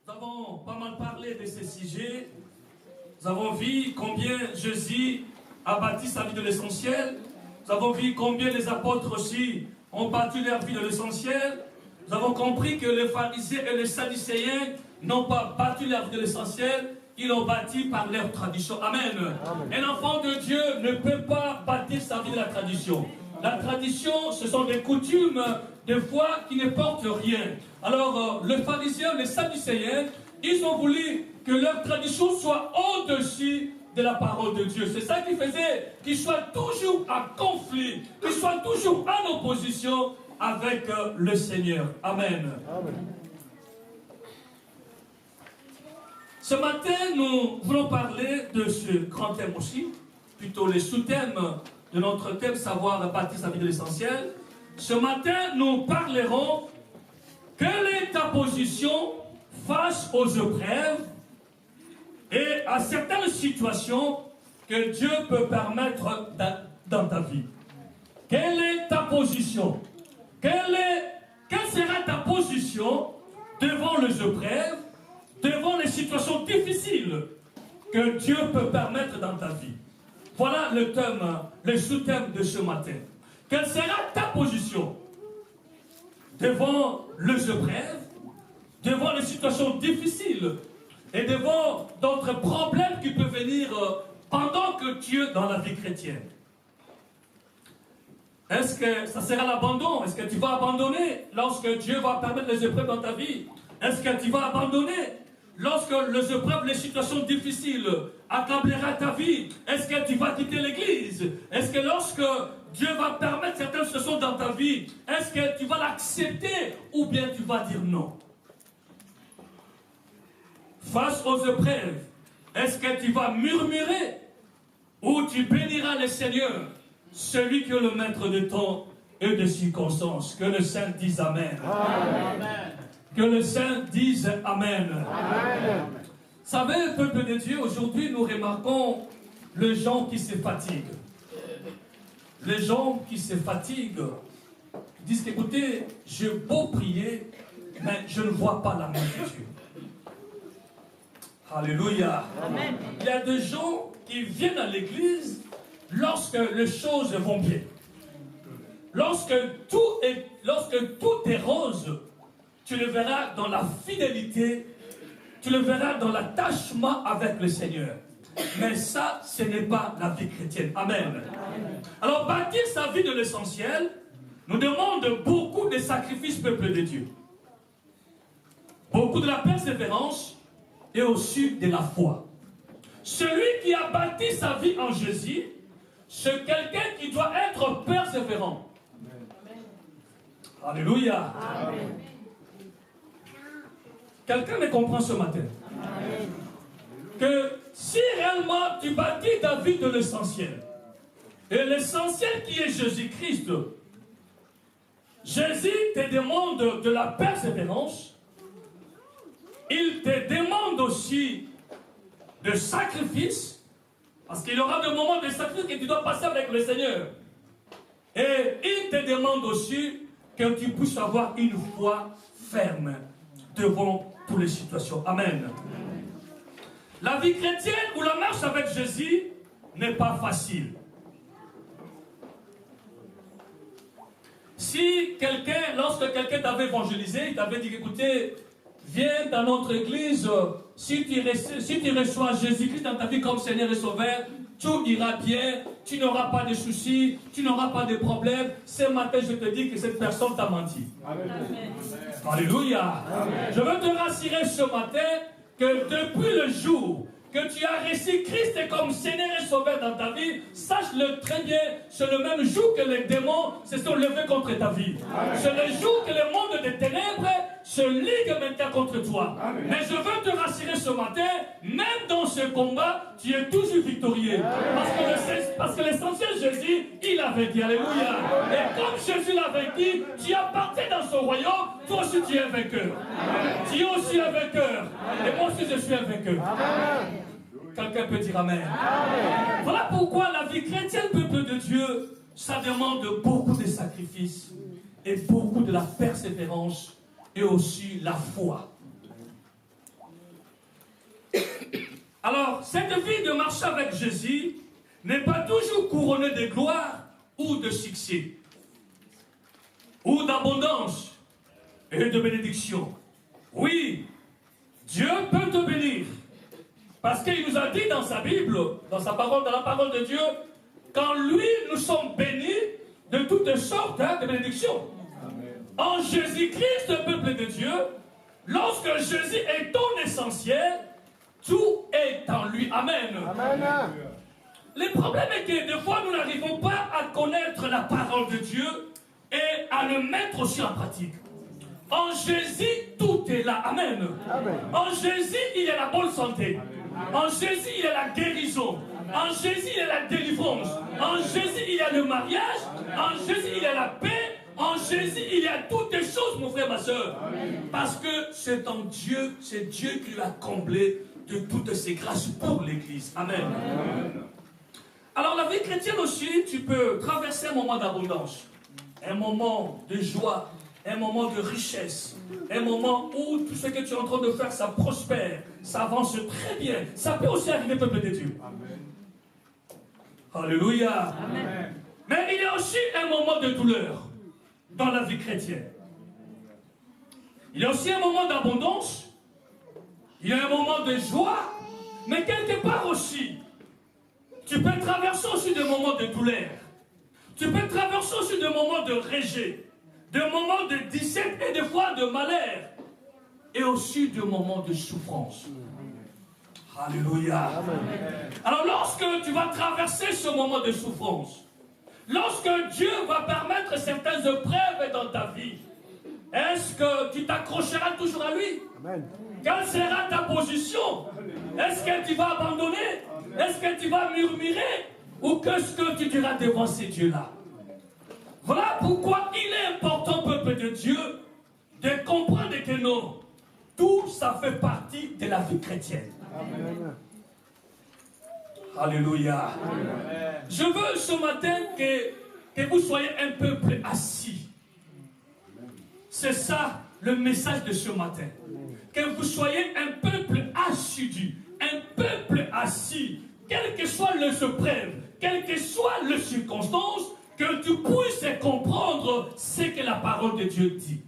Nous avons pas mal parlé de ces sujets. Nous avons vu combien Jésus a bâti sa vie de l'essentiel. Nous avons vu combien les apôtres aussi ont bâti leur vie de l'essentiel. Nous avons compris que les pharisiens et les sadducéens n'ont pas bâti leur vie de l'essentiel. Ils l'ont bâti par leur tradition. Amen. Un enfant de Dieu ne peut pas bâtir sa vie de la tradition. La tradition, ce sont des coutumes, des foi qui ne portent rien. Alors, les pharisiens, les sadducéens, ils ont voulu que leur tradition soit au-dessus de la parole de Dieu. C'est ça qui faisait qu'ils soient toujours en conflit, qu'ils soient toujours en opposition avec le Seigneur. Amen. Amen. Ce matin, nous voulons parler de ce grand thème aussi, plutôt les sous-thèmes de notre thème, savoir bâtir sa vie de l'essentiel. Ce matin, nous parlerons quelle est ta position face aux épreuves et à certaines situations que Dieu peut permettre dans ta vie. Quelle est ta position? Quelle sera ta position devant les épreuves, devant les situations difficiles que Dieu peut permettre dans ta vie? Voilà le thème, le sous-thème de ce matin. Quelle sera ta position devant les épreuves, devant les situations difficiles et devant d'autres problèmes qui peuvent venir pendant que tu es dans la vie chrétienne? Est-ce que ça sera l'abandon? Est-ce que tu vas abandonner lorsque Dieu va permettre les épreuves dans ta vie? Est-ce que tu vas abandonner lorsque les épreuves, les situations difficiles accableront ta vie? Est-ce que tu vas quitter l'église? Est-ce que lorsque Dieu va permettre certaines situations dans ta vie, est-ce que tu vas l'accepter ou bien tu vas dire non? Face aux épreuves, est-ce que tu vas murmurer ou tu béniras le Seigneur, celui qui est le maître de temps et de circonstances? Que le Saint dise Amen. Amen. Que le Saint dise Amen. Amen. Vous savez, peuple de Dieu, aujourd'hui nous remarquons les gens qui se fatiguent. Les gens qui se fatiguent disent écoutez, j'ai beau prier, mais je ne vois pas la main de Dieu. Alléluia. Amen. Il y a des gens qui viennent à l'église lorsque les choses vont bien. Lorsque tout est rose, tu le verras dans la fidélité, tu le verras dans l'attachement avec le Seigneur. Mais ça, ce n'est pas la vie chrétienne. Amen. Alors, bâtir sa vie de l'essentiel nous demande beaucoup de sacrifices, peuple de Dieu. Beaucoup de la persévérance et aussi de la foi. Celui qui a bâti sa vie en Jésus, c'est quelqu'un qui doit être persévérant. Amen. Alléluia. Amen. Quelqu'un me comprend ce matin? Amen. Que si réellement tu bâtis ta vie de l'essentiel, et l'essentiel qui est Jésus-Christ, Jésus te demande de la persévérance, il te demande aussi de sacrifice, parce qu'il y aura des moments de sacrifice que tu dois passer avec le Seigneur. Et il te demande aussi que tu puisses avoir une foi ferme devant toutes les situations. Amen. La vie chrétienne ou la marche avec Jésus n'est pas facile. Si quelqu'un, lorsque quelqu'un t'avait évangélisé, il t'avait dit écoutez, viens dans notre église, si tu reçois Jésus-Christ dans ta vie comme Seigneur et Sauveur, tout ira bien, tu n'auras pas de soucis, tu n'auras pas de problèmes. Ce matin, je te dis que cette personne t'a menti. Amen. Amen. Alléluia. Amen. Je veux te rassurer ce matin que depuis le jour que tu as reçu Christ comme Seigneur et Sauveur dans ta vie, sache-le très bien, c'est le même jour que les démons se sont levés contre ta vie. C'est le jour que le monde des ténèbres se ligue maintenant contre toi. Amen. Mais je veux te rassurer ce matin, même dans ce combat, tu es toujours victorieux. Parce que l'essentiel Jésus, il avait dit Alléluia. Et comme Jésus l'avait dit, tu appartiens dans son royaume, toi aussi tu es un vainqueur. Amen. Tu es aussi un vainqueur. Amen. Et moi aussi je suis un vainqueur. Amen. Quelqu'un peut dire Amen. Amen. Voilà pourquoi la vie chrétienne, peuple de Dieu, ça demande beaucoup de sacrifices et beaucoup de la persévérance et aussi la foi. Alors, cette vie de marcher avec Jésus n'est pas toujours couronnée de gloire ou de succès, ou d'abondance et de bénédiction. Oui, Dieu peut te bénir, parce qu'il nous a dit dans sa Bible, dans sa parole, dans la parole de Dieu, qu'en lui, nous sommes bénis de toutes sortes de bénédictions. Amen. En Jésus-Christ, peuple de Dieu, lorsque Jésus est ton essentiel, tout est en lui. Amen. Amen. Le problème est que des fois, nous n'arrivons pas à connaître la parole de Dieu et à le mettre aussi en pratique. En Jésus, tout est là. Amen. Amen. En Jésus, il y a la bonne santé. Amen. En Jésus, il y a la guérison. Amen. En Jésus, il y a la délivrance. Amen. En Jésus, il y a le mariage. Amen. En Jésus, il y a la paix. En Jésus, il y a toutes les choses, mon frère, ma soeur. Amen. Parce que c'est en Dieu, c'est Dieu qui l'a comblé de toutes ses grâces pour l'Église. Amen. Amen. Alors, la vie chrétienne aussi, tu peux traverser un moment d'abondance, un moment de joie, un moment de richesse, un moment où tout ce que tu es en train de faire, ça prospère, ça avance très bien. Ça peut aussi arriver, peuple de Dieu. Amen. Alléluia. Amen. Mais il y a aussi un moment de douleur dans la vie chrétienne. Il y a aussi un moment d'abondance, il y a un moment de joie, mais quelque part aussi, tu peux traverser aussi des moments de douleur. Tu peux traverser aussi des moments de rejet, des moments de disette et des fois de malheur, et aussi des moments de souffrance. Alléluia. Amen. Alors lorsque tu vas traverser ce moment de souffrance, lorsque Dieu va permettre certaines épreuves dans ta vie, est-ce que tu t'accrocheras toujours à lui? Amen. Quelle sera ta position? Est-ce que tu vas abandonner? Est-ce que tu vas murmurer? Ou qu'est-ce que tu diras devant ces dieux-là? Voilà pourquoi il est important, peuple de Dieu, de comprendre que non, tout ça fait partie de la vie chrétienne. Amen. Alléluia. Amen. Je veux ce matin que vous soyez un peuple assis. C'est ça le message de ce matin. Que vous soyez un peuple assidu, un peuple assis, quelles que soient les épreuves, quelles que soient les circonstances, que tu puisses comprendre ce que la parole de Dieu dit.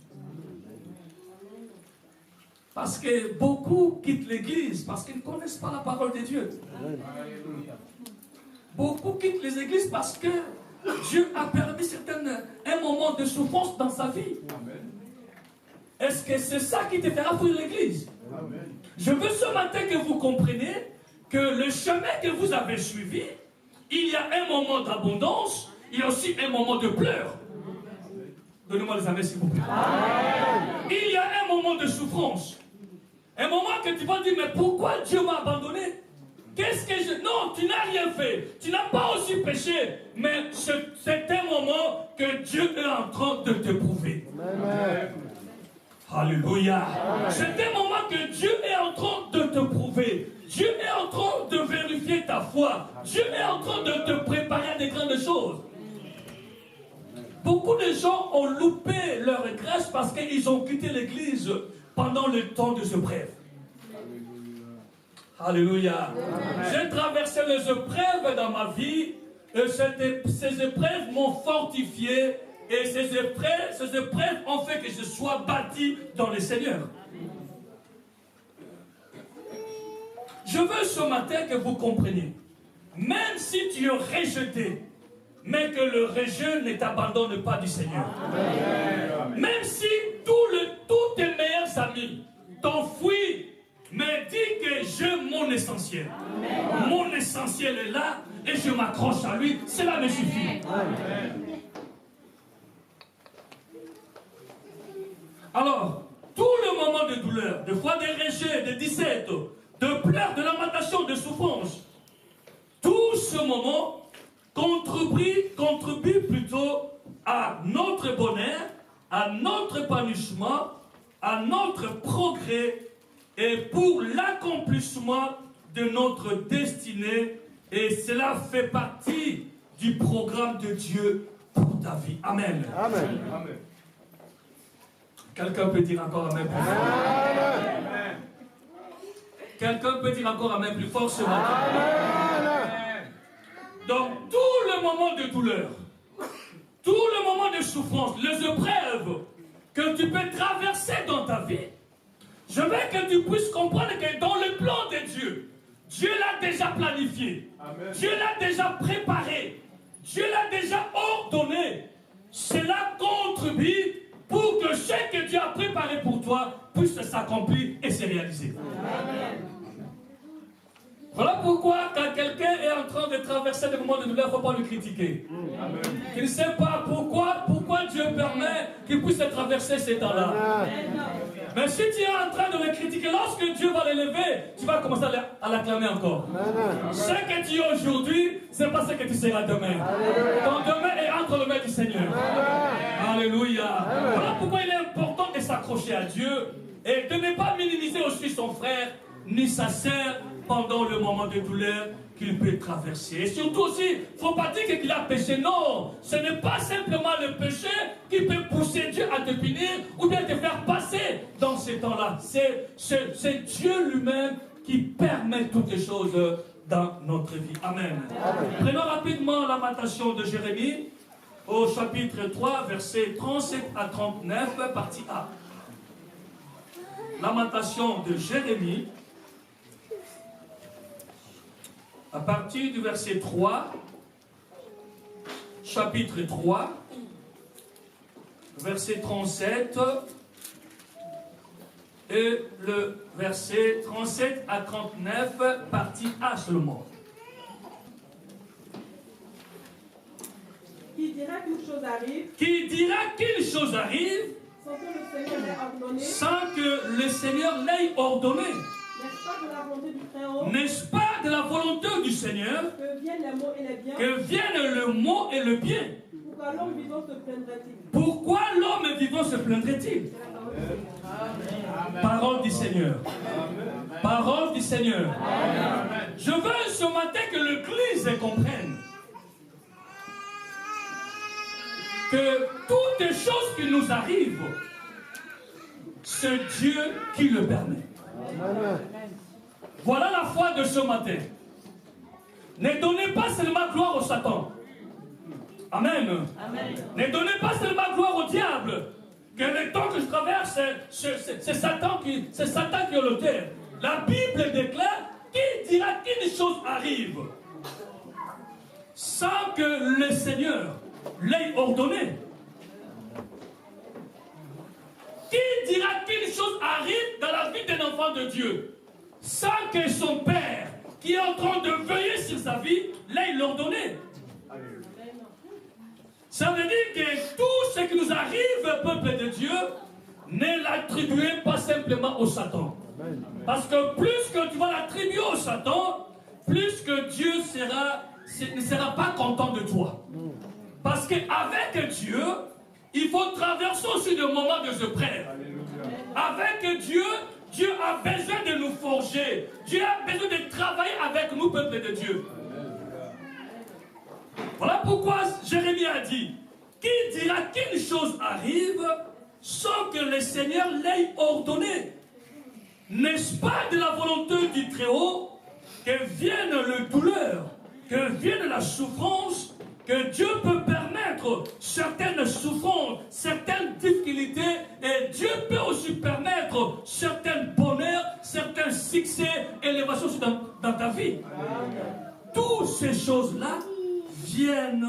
Parce que beaucoup quittent l'église parce qu'ils ne connaissent pas la parole de Dieu. Beaucoup quittent les églises parce que Dieu a permis un moment de souffrance dans sa vie. Est-ce que c'est ça qui te fera fuir l'église? Je veux ce matin que vous compreniez que le chemin que vous avez suivi, il y a un moment d'abondance, il y a aussi un moment de pleurs. Donnez-moi les amis s'il vous plaît. Il y a un moment de souffrance. Un moment que tu vas dire, mais pourquoi Dieu m'a abandonné? Qu'est-ce que je... Non, tu n'as rien fait. Tu n'as pas aussi péché. Mais c'est un moment que Dieu est en train de te prouver. Amen. Alléluia. C'est un moment que Dieu est en train de te prouver. Dieu est en train de vérifier ta foi. Dieu est en train de te préparer à des grandes choses. Beaucoup de gens ont loupé leur grâce parce qu'ils ont quitté l'église pendant le temps de ce bref. Alléluia. J'ai traversé les épreuves dans ma vie et ces épreuves m'ont fortifié et ces épreuves ont fait que je sois bâti dans le Seigneur. Je veux ce matin que vous compreniez, même si tu es rejeté, mais que le rejet ne t'abandonne pas du Seigneur. Amen. Même si tous tes meilleurs amis t'enfuient, mais dis que j'ai mon essentiel. Amen. Mon essentiel est là et je m'accroche à lui. Cela me suffit. Amen. Alors, tout le moment de douleur, de fois de rejet, de disette, de pleurs, de lamentation, de souffrance, tout ce moment contribue plutôt à notre bonheur, à notre épanouissement, à notre progrès et pour l'accomplissement de notre destinée. Et cela fait partie du programme de Dieu pour ta vie. Amen. Amen. Amen. Quelqu'un peut dire encore Amen. Amen. Quelqu'un peut dire encore amen plus fort ce matin. Donc, tout le moment de douleur, tout le moment de souffrance, les épreuves que tu peux traverser dans ta vie, je veux que tu puisses comprendre que dans le plan de Dieu, Dieu l'a déjà planifié. Amen. Dieu l'a déjà préparé. Dieu l'a déjà ordonné. Cela contribue pour que ce que Dieu a préparé pour toi puisse s'accomplir et se réaliser. Amen. Voilà pourquoi quand quelqu'un est en train de traverser des moments de douleur, il ne faut pas le critiquer. Amen. Il ne sait pas pourquoi Dieu permet qu'il puisse traverser ces temps-là. Mais si tu es en train de le critiquer, lorsque Dieu va l'élever, tu vas commencer à l'acclamer encore. Amen. Ce que tu es aujourd'hui, ce n'est pas ce que tu seras demain. Ton demain est entre les mains du Seigneur. Amen. Alléluia. Amen. Voilà pourquoi il est important de s'accrocher à Dieu et de ne pas minimiser aussi son frère ni sa sœur pendant le moment de douleur qu'il peut traverser. Et surtout aussi, il ne faut pas dire qu'il a péché. Non, ce n'est pas simplement le péché qui peut pousser Dieu à te punir ou bien te faire passer dans ces temps-là. C'est Dieu lui-même qui permet toutes les choses dans notre vie. Amen. Amen. Prenons rapidement la lamentation de Jérémie au chapitre 3, versets 37 à 39, partie A. Lamentation de Jérémie, à partir du verset 3, chapitre 3, verset 37, et le verset 37 à 39, partie A seulement. Qui dira qu'une chose arrive? Qui dira qu'une chose arrive sans que le Seigneur l'ait ordonné? N'est-ce pas de la volonté du Très-Haut? N'est-ce pas de la volonté du Seigneur que viennent les maux et les biens? Que viennent le mot et le bien? Pourquoi l'homme vivant se plaindrait-il? Pourquoi l'homme vivant se plaindrait-il? Parole du Seigneur. Parole du Seigneur. Je veux ce matin que l'Église comprenne que toutes les choses qui nous arrivent, c'est Dieu qui le permet. Voilà la foi de ce matin. Ne donnez pas seulement gloire au Satan. Amen. Amen. Ne donnez pas seulement gloire au diable. Que le temps que je traverse, c'est Satan qui est l'auteur. La Bible déclare, qui dira qu'une chose arrive sans que le Seigneur l'ait ordonné? Qui dira qu'une chose arrive dans la vie d'un enfant de Dieu sans que son Père, qui est en train de veiller sur sa vie, l'ait ordonné? Ça veut dire que tout ce qui nous arrive, peuple de Dieu, ne l'attribuez pas simplement au Satan. Parce que plus que tu vas l'attribuer au Satan, plus que Dieu ne sera pas content de toi. Parce qu'avec Dieu, il faut traverser aussi des moments de épreuve. Avec Dieu, Dieu a besoin de nous forger. Dieu a besoin de travailler avec nous, peuple de Dieu. Voilà pourquoi Jérémie a dit, qui dira qu'une chose arrive sans que le Seigneur l'ait ordonné? N'est-ce pas de la volonté du Très-Haut que vienne le douleur, que vienne la souffrance, que Dieu peut permettre certaines souffrances, certaines difficultés, et Dieu peut aussi permettre certains bonheurs, certains succès, élévations dans ta vie. Toutes ces choses-là viennent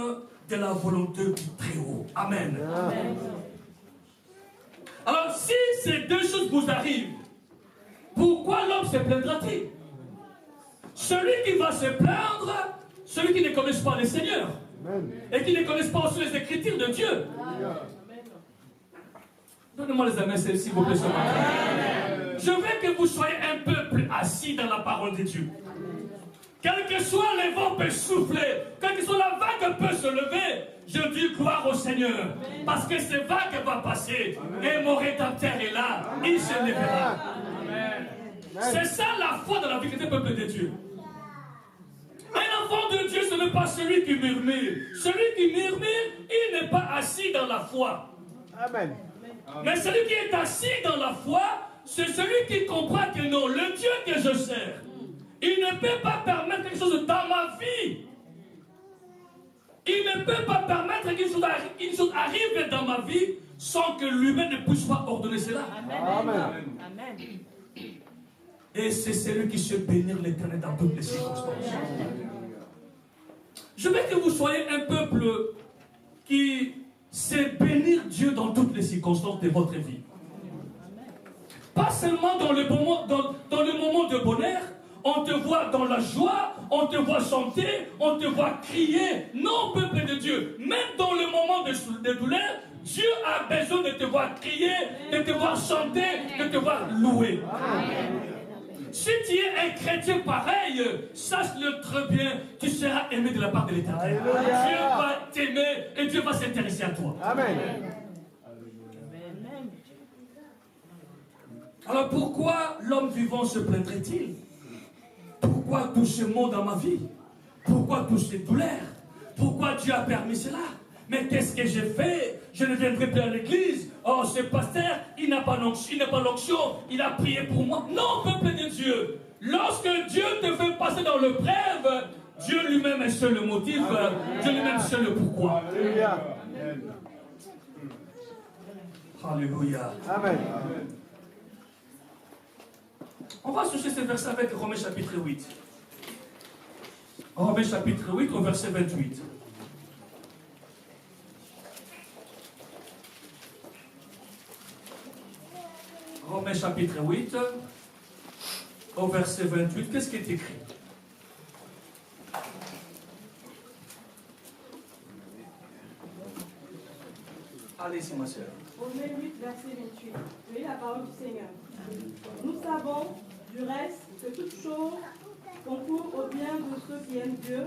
de la volonté du Très-Haut. Amen. Amen. Alors, si ces deux choses vous arrivent, pourquoi l'homme se plaindra-t-il? Celui qui va se plaindre, celui qui ne connaît pas le Seigneur. Amen. Et qui ne connaissent pas aussi les Écritures de Dieu. Donnez-moi les amis, s'il vous plaît, ce matin. Je veux que vous soyez un peuple assis dans la parole de Dieu. Quel que soit les vents peut souffler, quelle que soit la vague peut se lever, je dis gloire au Seigneur. Parce que cette vague va passer. Et mon Rédempteur est là. Il se lèvera. C'est ça la foi dans la vie du peuple de Dieu. Un enfant de Dieu, ce n'est pas celui qui murmure. Celui qui murmure, il n'est pas assis dans la foi. Amen. Mais celui qui est assis dans la foi c'est celui qui comprend que non, le Dieu que je sers, il ne peut pas permettre quelque chose dans ma vie. Il ne peut pas permettre qu'une chose arrive dans ma vie sans que lui-même ne puisse pas ordonner cela. Amen. Amen. Et c'est celui qui sait bénir l'Éternel dans toutes les circonstances. Je veux que vous soyez un peuple qui sait bénir Dieu dans toutes les circonstances de votre vie. Pas seulement dans le moment de bonheur, on te voit dans la joie, on te voit chanter, on te voit crier. Non, peuple de Dieu, même dans le moment de douleur, Dieu a besoin de te voir crier, de te voir chanter, de te voir louer. Si tu es un chrétien pareil, sache-le très bien, tu seras aimé de la part de l'Éternel. Dieu va t'aimer et Dieu va s'intéresser à toi. Amen. Alors pourquoi l'homme vivant se plaindrait-il? Pourquoi tout ce monde dans ma vie? Pourquoi toutes ces douleurs? Pourquoi Dieu a permis cela? Mais qu'est-ce que j'ai fait? Je ne viendrai plus à l'église. Oh, ce pasteur, il n'a pas l'onction, il a prié pour moi. Non, peuple de Dieu. Lorsque Dieu te fait passer dans le brève, Dieu lui-même est seul le motif, Dieu lui-même seul le pourquoi. Alléluia. Alléluia. Amen. On va chercher ce verset avec Romains chapitre 8. Romains chapitre 8 au verset 28. Romains chapitre 8 au verset 28. Qu'est-ce qui est écrit? Allez-y, ma soeur. Romains 8, verset 28. Voyez la parole du Seigneur. Nous savons du reste que toute chose concourt au bien de ceux qui aiment Dieu,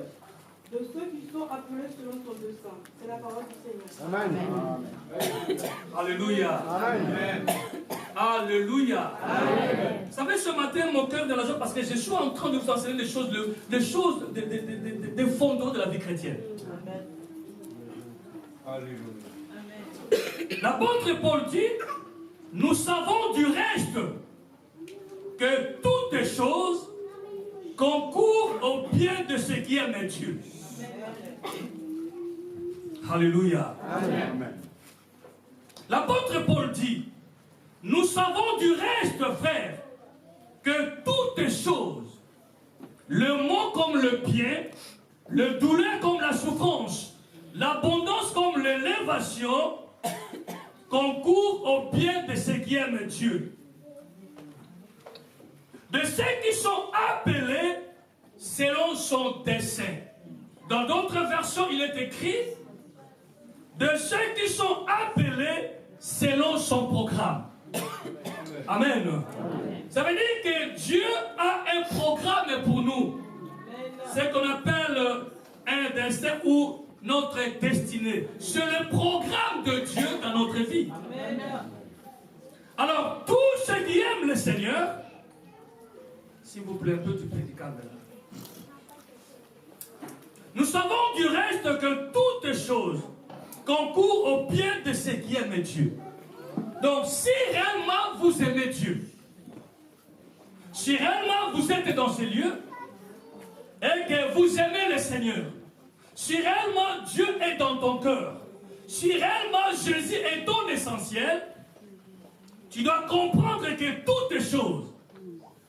de ceux qui sont appelés selon son dessein. C'est la parole du Seigneur. Amen. Alléluia. Amen. Alléluia. Vous savez, ce matin, mon cœur est dans la joie parce que je suis en train de vous enseigner des choses des fondements de la vie chrétienne. Alléluia. L'apôtre Paul dit, nous savons du reste que toutes choses concourent au bien de ceux qui aiment Dieu. Alléluia. Amen. L'apôtre Paul dit, nous savons du reste, frère, que toutes choses, le mot comme le bien, le douleur comme la souffrance, l'abondance comme l'élévation, concourent au bien de ceux qui aiment Dieu. De ceux qui sont appelés selon son dessein. Dans d'autres versions, il est écrit de ceux qui sont appelés selon son programme. Amen. Ça veut dire que Dieu a un programme pour nous. C'est ce qu'on appelle un destin ou notre destinée. C'est le programme de Dieu dans notre vie. Alors, tous ceux qui aiment le Seigneur, s'il vous plaît, un peu du prédicable. Nous savons du reste que toutes choses concourent au bien de ceux qui aiment Dieu. Donc, si réellement vous aimez Dieu, si réellement vous êtes dans ces lieux et que vous aimez le Seigneur, si réellement Dieu est dans ton cœur, si réellement Jésus est ton essentiel, tu dois comprendre que toutes choses,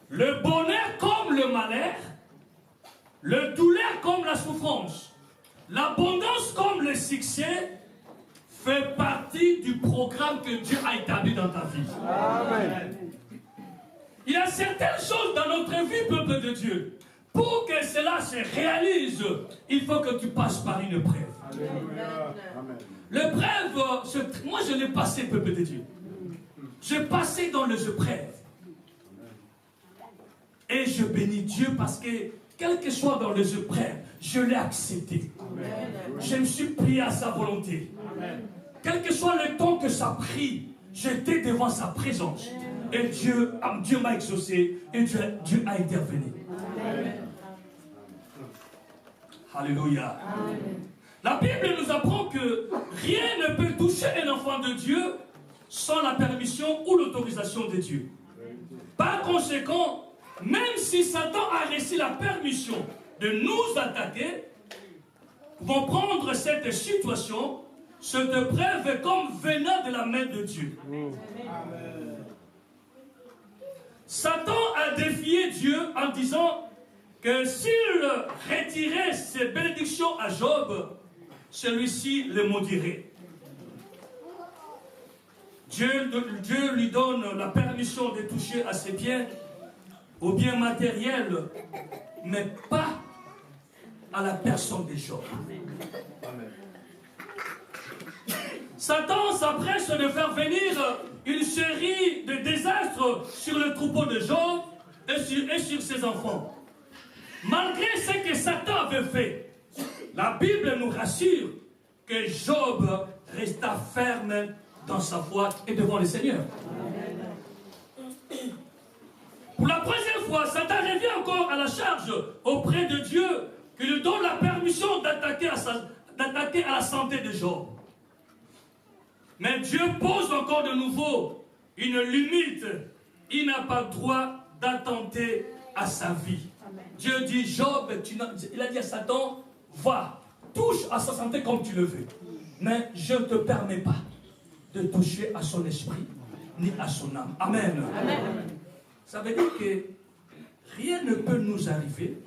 le bonheur comme le malheur, le douleur comme la souffrance, l'abondance comme le succès, fait partie du programme que Dieu a établi dans ta vie. Amen. Il y a certaines choses dans notre vie, peuple de Dieu. Pour que cela se réalise, il faut que tu passes par une épreuve. Alléluia. Amen. L'épreuve, moi je l'ai passé, peuple de Dieu. J'ai passé dans les épreuves. Et je bénis Dieu parce que, quel que soit dans les épreuves, je l'ai accepté. Amen. Je me suis plié à sa volonté. Amen. Quel que soit le temps que ça a pris, j'étais devant sa présence. Et Dieu m'a exaucé et Dieu a intervenu. Amen. Alléluia. Amen. La Bible nous apprend que rien ne peut toucher un enfant de Dieu sans la permission ou l'autorisation de Dieu. Par conséquent, même si Satan a reçu la permission de nous attaquer, nous pouvons prendre cette situation, cette preuve comme venant de la main de Dieu. Satan a défié Dieu en disant que s'il retirait ses bénédictions à Job, celui-ci le maudirait. Dieu lui donne la permission de toucher à ses biens, aux biens matériels, mais pas à la personne de Job. Amen. Satan s'apprête de faire venir une série de désastres sur le troupeau de Job et sur ses enfants. Malgré ce que Satan avait fait, la Bible nous rassure que Job resta ferme dans sa foi et devant le Seigneur. Pour la troisième fois, Satan revient encore à la charge auprès de Dieu qui lui donne la permission d'attaquer à la santé de Job. Mais Dieu pose encore de nouveau une limite. Il n'a pas le droit d'attenter à sa vie. Amen. Dieu dit, Job, il a dit à Satan, va, touche à sa santé comme tu le veux. Mais je ne te permets pas de toucher à son esprit, ni à son âme. Amen. Amen. Ça veut dire que rien ne peut nous arriver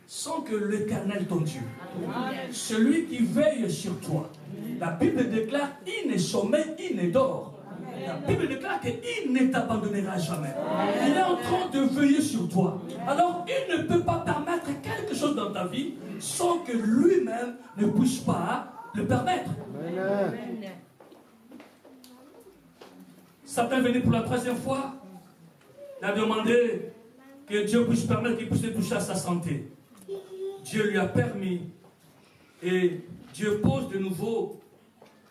sans que l'Éternel, ton Dieu, celui qui veille sur toi, la Bible déclare, il ne sommeille, il ne dort. La Bible déclare qu'il ne t'abandonnera jamais. Il est en train de veiller sur toi. Alors, il ne peut pas permettre quelque chose dans ta vie sans que lui-même ne puisse pas le permettre. Amen. Satan est venu pour la troisième fois. Il a demandé que Dieu puisse permettre qu'il puisse toucher à sa santé. Dieu lui a permis. Et Dieu pose de nouveau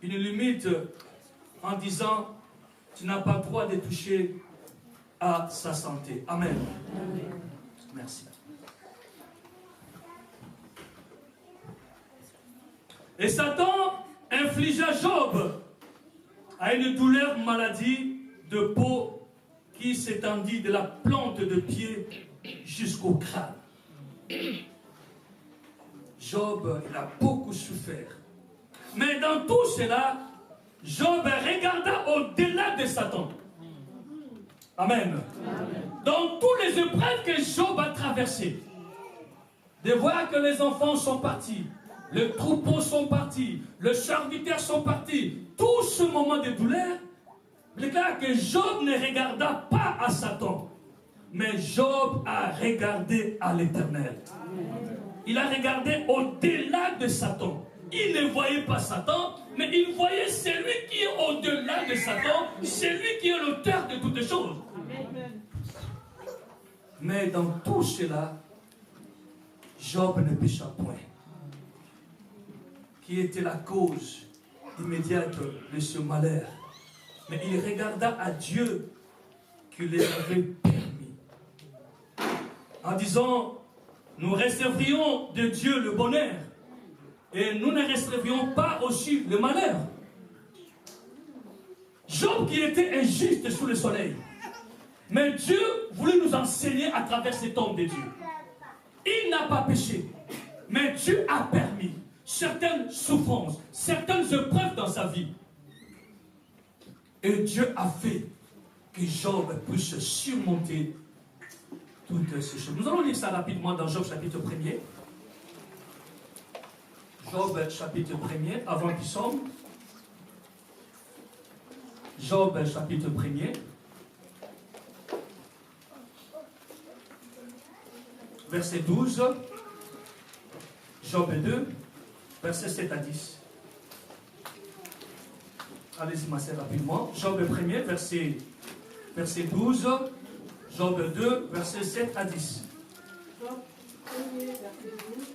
une limite en disant, tu n'as pas le droit de toucher à sa santé. Amen. Amen. Merci. Et Satan infligea Job à une douleur maladie de peau qui s'étendit de la plante de pied jusqu'au crâne. Job, il a beaucoup souffert. Mais dans tout cela, Job regarda au-delà de Satan. Amen. Amen. Dans toutes les épreuves que Job a traversées, de voir que les enfants sont partis, les troupeaux sont partis, les serviteurs sont partis, tout ce moment de douleur, déclare que Job ne regarda pas à Satan, mais Job a regardé à l'Éternel. Il a regardé au-delà de Satan. Il ne voyait pas Satan, mais il voyait celui qui est au-delà de Satan, celui qui est l'auteur de toutes choses. Amen. Mais dans tout cela, Job ne pécha point. Qui était la cause immédiate de ce malheur. Mais il regarda à Dieu qui les avait permis. En disant, nous recevrions de Dieu le bonheur. Et nous ne recevrions pas aussi le malheur. Job qui était injuste sous le soleil. Mais Dieu voulait nous enseigner à travers cet homme de Dieu. Il n'a pas péché. Mais Dieu a permis certaines souffrances, certaines épreuves dans sa vie. Et Dieu a fait que Job puisse surmonter toutes ces choses. Nous allons lire ça rapidement dans Job chapitre 1er. Job chapitre 1er, avant qu'il sombre. Job chapitre 1er. Verset 12. Job 2, verset 7 à 10. Allez-y, ma sœur, rapidement. Job 1er, verset 12. Job 2, verset 7 à 10. Job 1er, verset 12.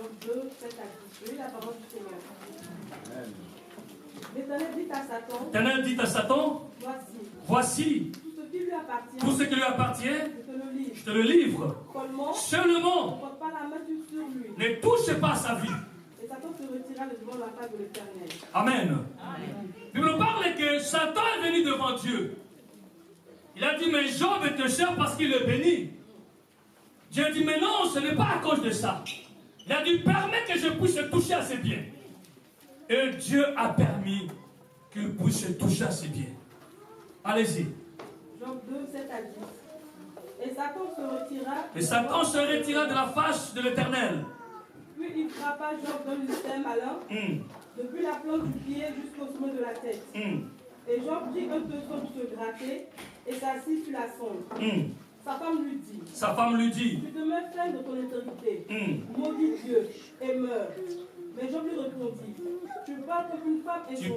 Job 2, 7 à 10. Oui, la parole du Seigneur. L'Éternel dit à Satan, voici, tout ce qui lui appartient, je te le livre. Seulement, ne touche pas à sa vie. Et Satan se retira devant la face de l'Éternel. Amen. La Bible parle que Satan est venu devant Dieu. Il a dit, mais Job est cher parce qu'il est béni. Dieu a dit, mais non, ce n'est pas à cause de ça. Il a dit, permets que je puisse toucher à ses biens. Et Dieu a permis qu'il puisse toucher à ses biens. Allez-y. Job 2, 7 à 10. Et Satan se retira de la face de l'Éternel. Puis il frappa Job dans le système à l'un, depuis la plante du pied jusqu'au sommet de la tête. Et Job prit un tesson pour se gratter et s'assit sur la sonde. Sa femme lui dit, tu te mets plein de ton autorité, maudit Dieu et meurs. Mais Job lui répondit, tu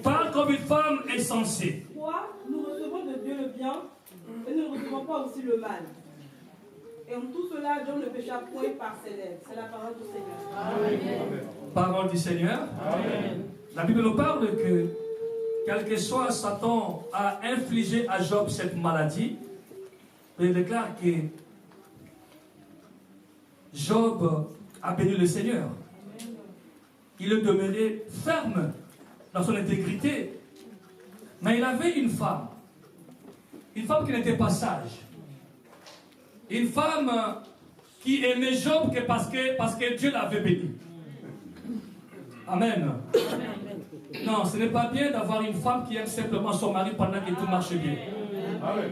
parles comme une femme insensée. Quoi? Nous recevons de Dieu le bien et nous ne recevons pas aussi le mal. Et en tout cela, Job ne pécha point par ses lèvres. C'est la parole du Seigneur. Amen. Parole du Seigneur. Amen. La Bible nous parle que, quel que soit Satan a infligé à Job cette maladie, il déclare que Job a béni le Seigneur. Il est demeuré ferme dans son intégrité. Mais il avait une femme qui n'était pas sage. Une femme qui aimait Job parce que Dieu l'avait béni. Amen. Non, ce n'est pas bien d'avoir une femme qui aime simplement son mari pendant que tout marche bien. Amen.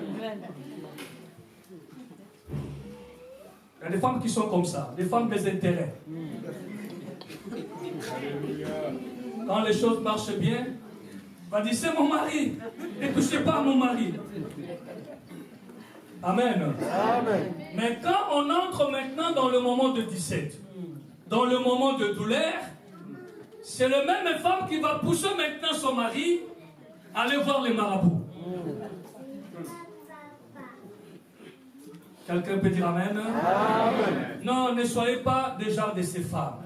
Il y a des femmes qui sont comme ça, des femmes des intérêts. Quand les choses marchent bien, on va dire c'est mon mari, ne touchez pas à mon mari. Amen. Amen. Mais quand on entre maintenant dans le moment de 17, dans le moment de douleur, c'est la même femme qui va pousser maintenant son mari à aller voir les marabouts. Quelqu'un peut dire Amen? Amen. Non, ne soyez pas des gens de ces femmes.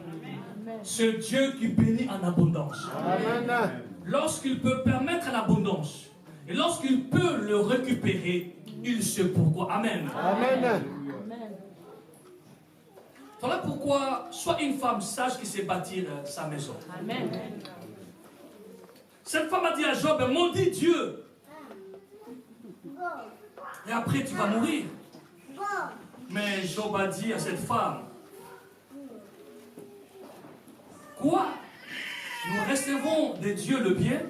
C'est Dieu qui bénit en abondance. Amen. Lorsqu'il peut permettre l'abondance et lorsqu'il peut le récupérer, il sait pourquoi. Amen. Amen. Voilà pourquoi sois une femme sage qui sait bâtir sa maison. Amen. Cette femme a dit à Job, maudit Dieu. Et après tu vas mourir. Mais Job a dit à cette femme, quoi? Nous recevons de Dieu le bien,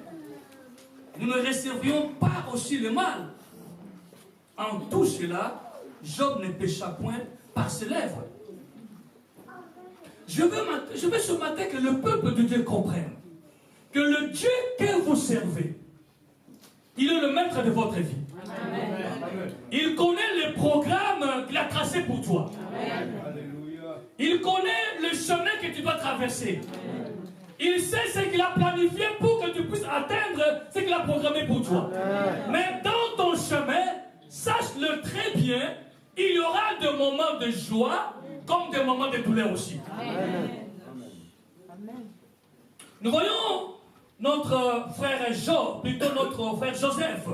nous ne recevrions pas aussi le mal. En tout cela, Job ne pécha point par ses lèvres. Je veux ce matin que le peuple de Dieu comprenne que le Dieu que vous servez, il est le maître de votre vie. Amen. Il connaît les programmes qu'il a tracés pour toi. Amen. Il connaît le chemin que tu dois traverser. Amen. Il sait ce qu'il a planifié pour que tu puisses atteindre ce qu'il a programmé pour toi. Amen. Mais dans ton chemin, sache-le très bien, il y aura des moments de joie comme des moments de douleur aussi. Amen. Nous voyons notre frère Job, plutôt notre frère Joseph.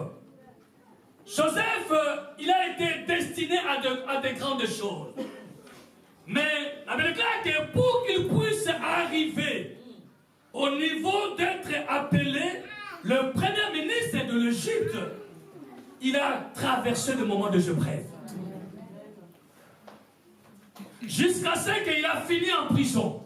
Joseph, il a été destiné à de grandes choses. Mais la Bible déclare que pour qu'il puisse arriver au niveau d'être appelé le premier ministre de l'Égypte, il a traversé des moments de épreuve. Jusqu'à ce qu'il a fini en prison.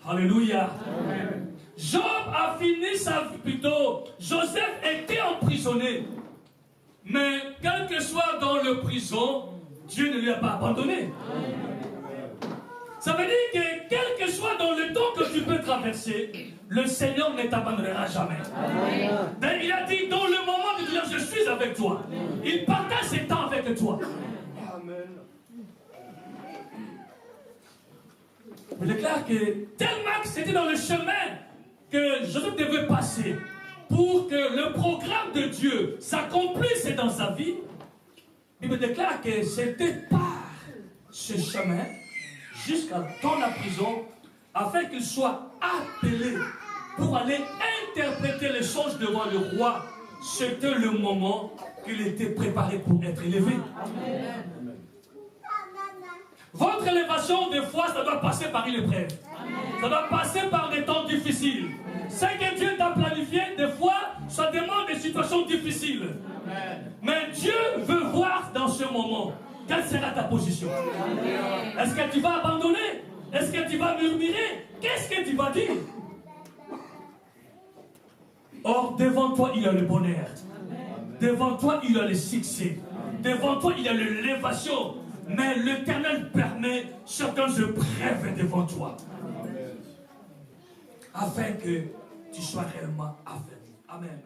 Alléluia. Amen. Job a fini sa vie, plutôt, Joseph était emprisonné. Mais quel que soit dans le prison, Dieu ne lui a pas abandonné. Ça veut dire que quel que soit dans le temps que tu peux traverser, le Seigneur ne t'abandonnera jamais. Mais il a dit, dans le moment de douleur, je suis avec toi. Il partage ses temps avec toi. Amen. Il déclare que tellement que c'était dans le chemin que Joseph devait passer pour que le programme de Dieu s'accomplisse dans sa vie, il me déclare que c'était par ce chemin jusqu'à dans la prison afin qu'il soit appelé pour aller interpréter les choses devant le roi. C'était le moment qu'il était préparé pour être élevé. Amen. Votre élévation, des fois, ça doit passer par une épreuve. Ça doit passer par des temps difficiles. Ce que Dieu t'a planifié, des fois, Ça demande des situations difficiles. Mais Dieu veut voir dans ce moment quelle sera ta position. Est-ce que tu vas abandonner? Est-ce que tu vas murmurer? Qu'est-ce que tu vas dire? Or, devant toi, il y a le bonheur. Devant toi, il y a le succès. Devant toi, il y a l'élévation. Mais l'Éternel permet certaines épreuves devant toi. Afin que tu sois réellement affermi. Amen.